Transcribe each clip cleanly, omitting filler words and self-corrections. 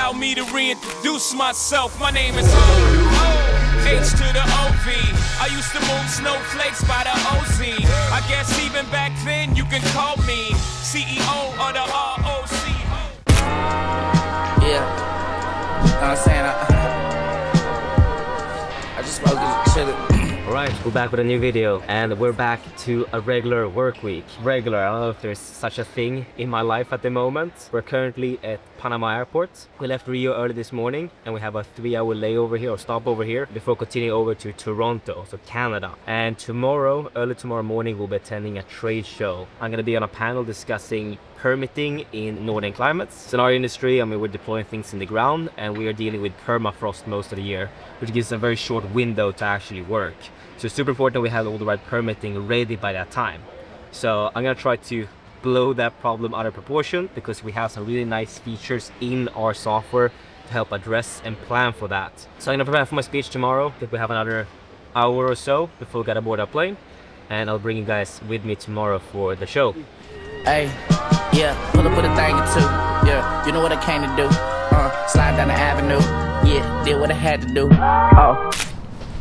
allow me to reintroduce myself. My name is H to the OV. I used to move snowflakes by the OZ. I guess even back then you can call me CEO of the ROC. Yeah, I'm saying I just spoke to chilling. Alright, we're back with a new video and we're back to a regular work week. Regular, I don't know if there's such a thing in my life at the moment. We're currently at Panama Airport. We left Rio early this morning and we have a 3-hour layover here or stopover here before continuing over to Toronto, so Canada. And tomorrow, early tomorrow morning, we'll be attending a trade show. I'm going to be on a panel discussing permitting in northern climates. So in our industry, I mean, we're deploying things in the ground and we are dealing with permafrost most of the year, which gives a very short window to actually work. So it's super important we have all the right permitting ready by that time. So I'm gonna try to blow that problem out of proportion because we have some really nice features in our software to help address and plan for that. So I'm gonna prepare for my speech tomorrow. I think we have another hour or so before we get aboard our plane, and I'll bring you guys with me tomorrow for the show. Hey, yeah, pull up with a thing or two. Yeah, you know what I came to do. Slide down the avenue. Yeah, did what I had to do.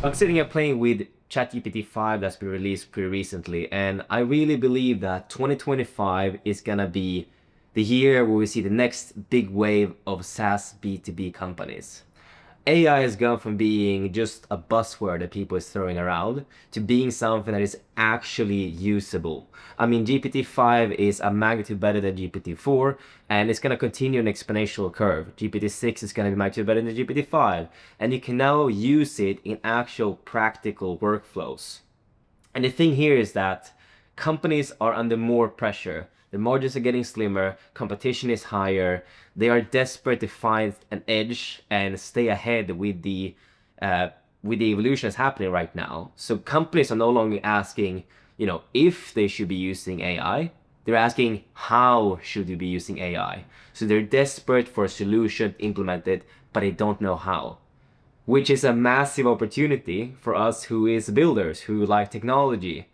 I'm sitting here playing with ChatGPT 5 that's been released pretty recently, and I really believe that 2025 is gonna be the year where we see the next big wave of SaaS B2B companies. AI has gone from being just a buzzword that people is throwing around to being something that is actually usable. I mean, GPT-5 is a magnitude better than GPT-4, and it's going to continue an exponential curve. GPT-6 is going to be magnitude better than GPT-5, and you can now use it in actual practical workflows. And the thing here is that companies are under more pressure. The margins are getting slimmer, competition is higher, they are desperate to find an edge and stay ahead with the evolution that's happening right now. So companies are no longer asking, you know, if they should be using AI, they're asking how should you be using AI. So they're desperate for a solution to implement it, but they don't know how. Which is a massive opportunity for us who is builders, who like technology.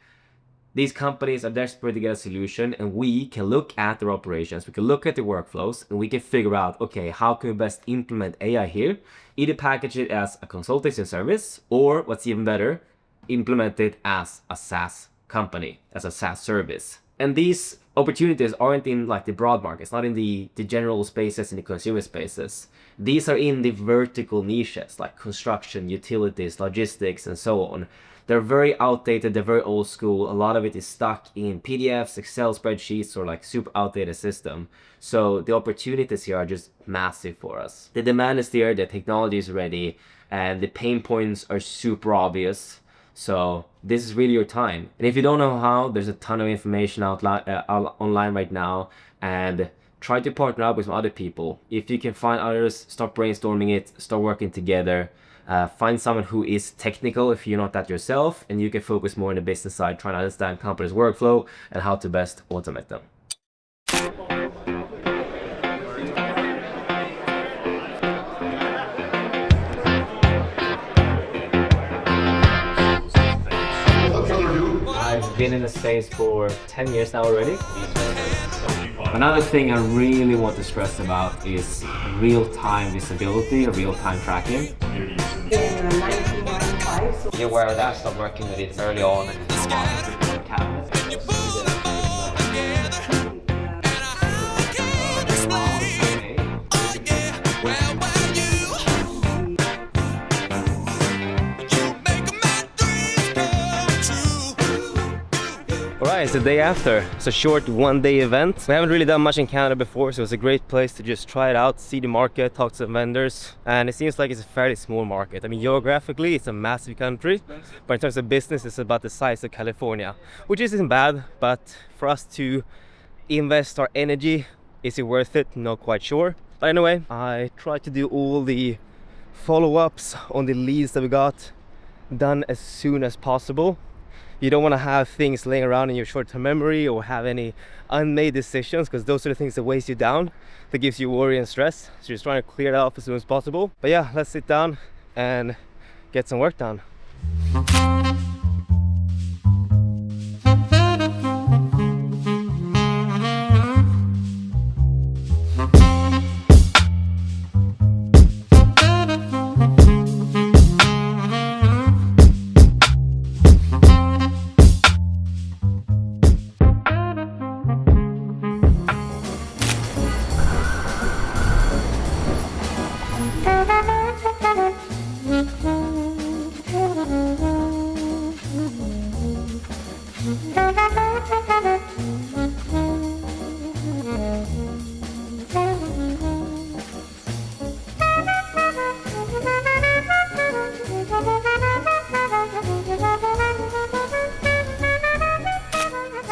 These companies are desperate to get a solution, and we can look at their operations, we can look at their workflows, and we can figure out, okay, how can we best implement AI here? Either package it as a consultancy service, or what's even better, implement it as a SaaS company, as a SaaS service. And these opportunities aren't in like the broad markets, not in the general spaces and the consumer spaces. These are in the vertical niches like construction, utilities, logistics, and so on. They're very outdated, they're very old school. A lot of it is stuck in PDFs, Excel spreadsheets, or like super outdated system. So the opportunities here are just massive for us. The demand is there, the technology is ready, and the pain points are super obvious. So this is really your time. And if you don't know how, there's a ton of information online right now, and try to partner up with some other people. If you can find others, start brainstorming it, start working together. Find someone who is technical if you're not that yourself, and you can focus more on the business side, trying to understand companies' workflow and how to best automate them. I've been in the space for 10 years now already. Another thing I really want to stress about is real-time visibility or real-time tracking. In 1995. You're aware of that, start working with it early on. Alright, it's the day after. It's a short one-day event. We haven't really done much in Canada before, so it's a great place to just try it out, see the market, talk to some vendors. And it seems like it's a fairly small market. I mean, geographically, it's a massive country, but in terms of business, it's about the size of California, which isn't bad, but for us to invest our energy, is it worth it? Not quite sure. But anyway, I tried to do all the follow-ups on the leads that we got done as soon as possible. You don't want to have things laying around in your short-term memory or have any unmade decisions, because those are the things that weighs you down, that gives you worry and stress. So just trying to clear it off as soon as possible. But yeah, let's sit down and get some work done. So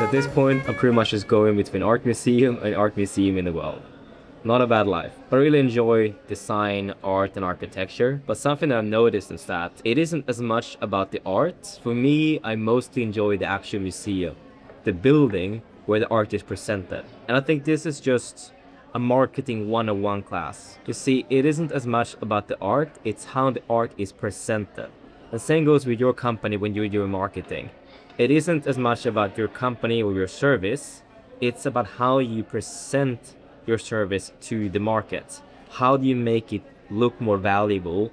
at this point, I'm pretty much just going between art museum and art museum in the world. Not a bad life. I really enjoy design, art, and architecture, but something that I've noticed is that it isn't as much about the art. For me, I mostly enjoy the actual museum, the building where the art is presented. And I think this is just a marketing 101 class. You see, it isn't as much about the art, it's how the art is presented. The same goes with your company when you're doing marketing. It isn't as much about your company or your service, it's about how you present your service to the market. How do you make it look more valuable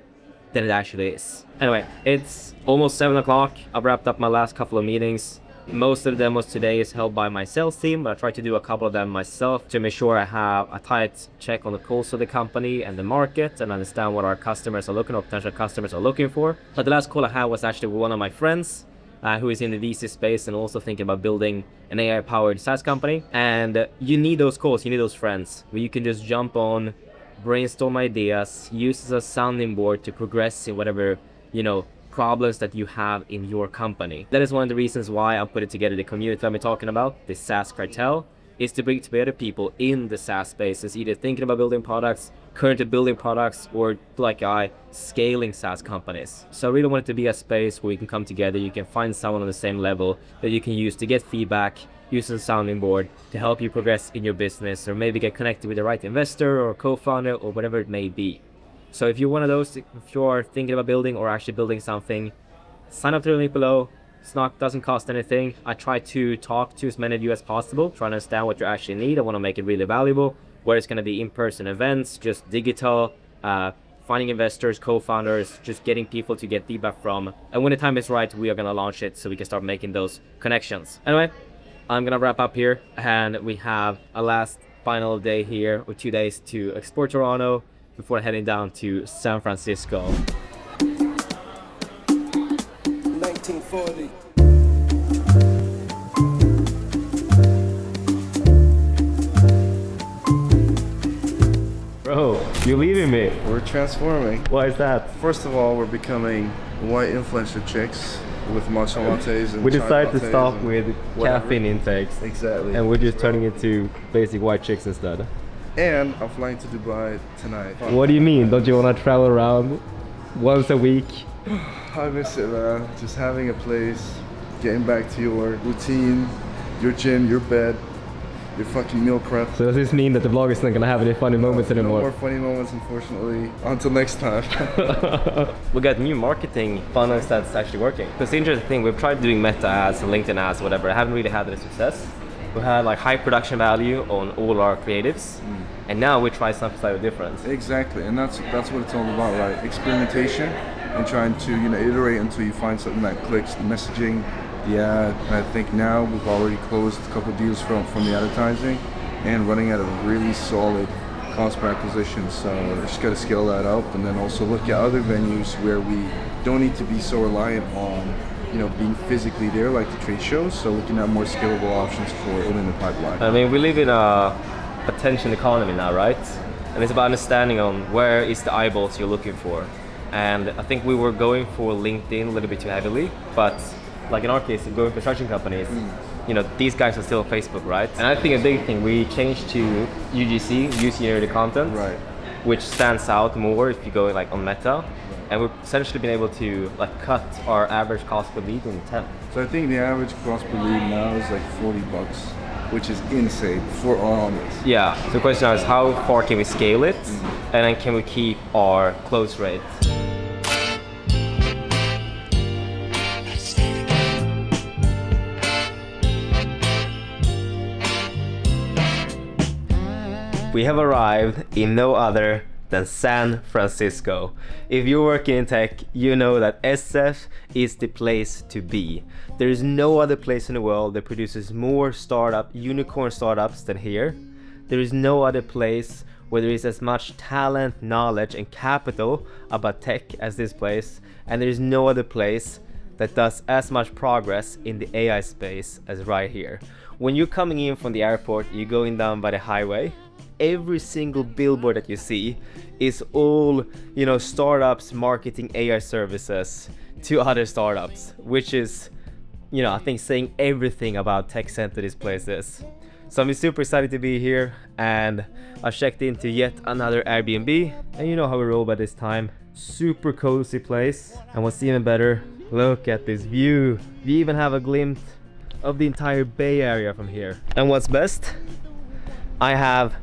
than it actually is? Anyway, it's almost 7 o'clock. I've wrapped up my last couple of meetings. Most of the demos today is held by my sales team, but I try to do a couple of them myself to make sure I have a tight check on the pulse of the company and the market and understand what our customers are looking or potential customers are looking for. But the last call I had was actually with one of my friends who is in the VC space and also thinking about building an AI-powered SaaS company. And you need those calls, you need those friends where you can just jump on, brainstorm ideas, use as a sounding board to progress in whatever, problems that you have in your company. That is one of the reasons why I put it together, the community I've been talking about, the SaaS cartel, is to bring together people in the SaaS spaces, either thinking about building products, currently building products, or like scaling SaaS companies. So I really want it to be a space where you can come together, you can find someone on the same level that you can use to get feedback, use as a sounding board to help you progress in your business, or maybe get connected with the right investor or co-founder or whatever it may be. So if you're one of those, if you're thinking about building or actually building something, sign up to the link below. Doesn't cost anything. I try to talk to as many of you as possible, try to understand what you actually need. I want to make it really valuable, whether it's going to be in-person events, just digital, finding investors, co-founders, just getting people to get feedback from. And when the time is right, we are going to launch it so we can start making those connections. Anyway, I'm going to wrap up here, and we have a last final day here, or 2 days to explore Toronto before heading down to San Francisco. 1940. Bro, you're leaving me. We're transforming. Why is that? First of all, we're becoming white influencer chicks with matcha lattes and We chai decided to lattes stop and with whatever. caffeine intakes. Exactly. And we're just turning it to basic white chicks instead. And I'm flying to Dubai tonight. What do you mean? Don't you want to travel around once a week? I miss it, man. Just having a place, getting back to your routine, your gym, your bed, your fucking meal prep. So does this mean that the vlog is not going to have any funny moments No anymore? more funny moments, unfortunately. Until next time. We got new marketing funnels that's actually working. Because the interesting thing, we've tried doing Meta ads and LinkedIn ads, whatever. I haven't really had any success. We had high production value on all our creatives, and now we try something slightly different. Exactly, and that's what it's all about, right? Experimentation and trying to iterate until you find something that clicks. The messaging, the ad, and I think now we've already closed a couple deals from the advertising, and running at a really solid cost per acquisition. So we just got to scale that up, and then also look at other venues where we don't need to be so reliant on being physically there, like the trade shows. So looking at more scalable options for within the pipeline. I mean, we live in a attention economy now, right? And it's about understanding on where is the eyeballs you're looking for. And I think we were going for LinkedIn a little bit too heavily, but like in our case, going for construction companies, these guys are still on Facebook, right? And I think a big thing, we changed to UGC, user-generated content, Right. which stands out more if you go on Meta. And we've essentially been able to cut our average cost per lead in 10. So I think the average cost per lead now is $40, which is insane for our audience. Yeah, so the question is how far can we scale it? And then can we keep our close rate? We have arrived in no other than San Francisco. If you're working in tech, you know that SF is the place to be. There is no other place in the world that produces more unicorn startups than here. There is no other place where there is as much talent, knowledge, and capital about tech as this place. And there is no other place that does as much progress in the AI space as right here. When you're coming in from the airport, you're going down by the highway, every single billboard that you see is all, startups marketing AI services to other startups, which is, I think saying everything about tech center this place is. So I'm super excited to be here, and I checked into yet another Airbnb, and you know how we roll by this time. Super cozy place, and what's even better, look at this view. We even have a glimpse of the entire Bay Area from here. And what's best, I have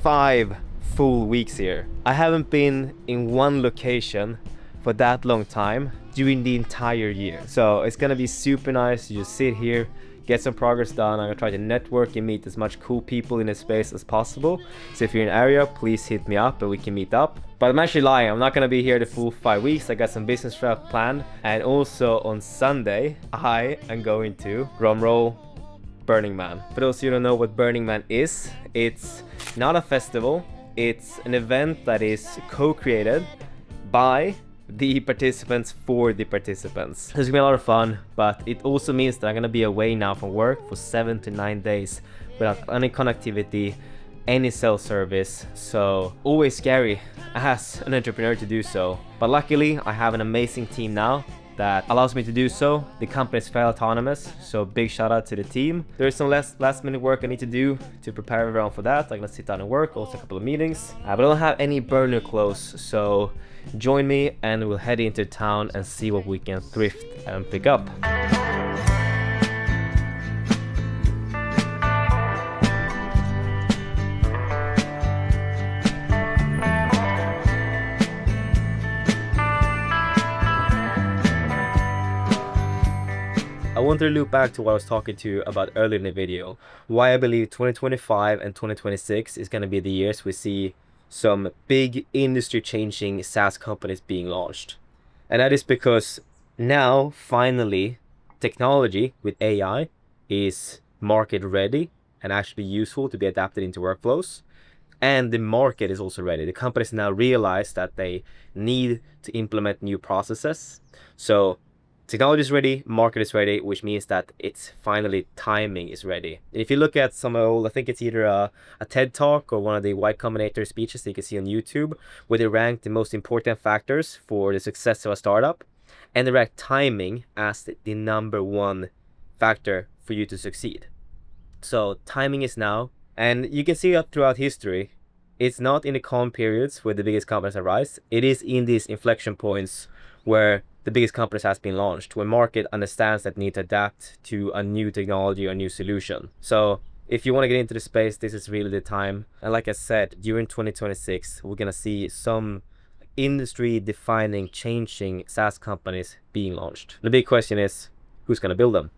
5 full weeks here. I haven't been in one location for that long time during the entire year. So it's gonna be super nice to just sit here, get some progress done. I'm gonna try to network and meet as much cool people in this space as possible. So if you're in the area, please hit me up and we can meet up. But I'm actually lying, I'm not gonna be here the full 5 weeks. I got some business stuff planned. And also on Sunday, I am going to, drumroll, Burning Man. For those of you who don't know what Burning Man is, it's not a festival. It's an event that is co-created by the participants for the participants. It's gonna be a lot of fun, but it also means that I'm gonna be away now from work for 7 to 9 days without any connectivity, any cell service. So always scary as an entrepreneur to do so. But luckily I have an amazing team now that allows me to do so. The company is fairly autonomous, so big shout out to the team. There's some last minute work I need to do to prepare everyone for that. I'm gonna sit down and work, also a couple of meetings. But I don't have any burner clothes, so join me and we'll head into town and see what we can thrift and pick up. I want to loop back to what I was talking to you about earlier in the video, why I believe 2025 and 2026 is going to be the years we see some big industry changing SaaS companies being launched. And that is because now finally technology with AI is market ready and actually useful to be adapted into workflows. And the market is also ready. The companies now realize that they need to implement new processes. So technology is ready, market is ready, which means that it's finally timing is ready. If you look at some old, I think it's either a TED Talk or one of the Y Combinator speeches that you can see on YouTube, where they rank the most important factors for the success of a startup, and they rank timing as the number 1 factor for you to succeed. So timing is now, and you can see that throughout history. It's not in the calm periods where the biggest companies arise. It is in these inflection points where the biggest companies has been launched, when market understands that need to adapt to a new technology or new solution. So if you want to get into the space, this is really the time. And like I said, during 2026, we're gonna see some industry defining, changing SaaS companies being launched. The big question is, who's gonna build them?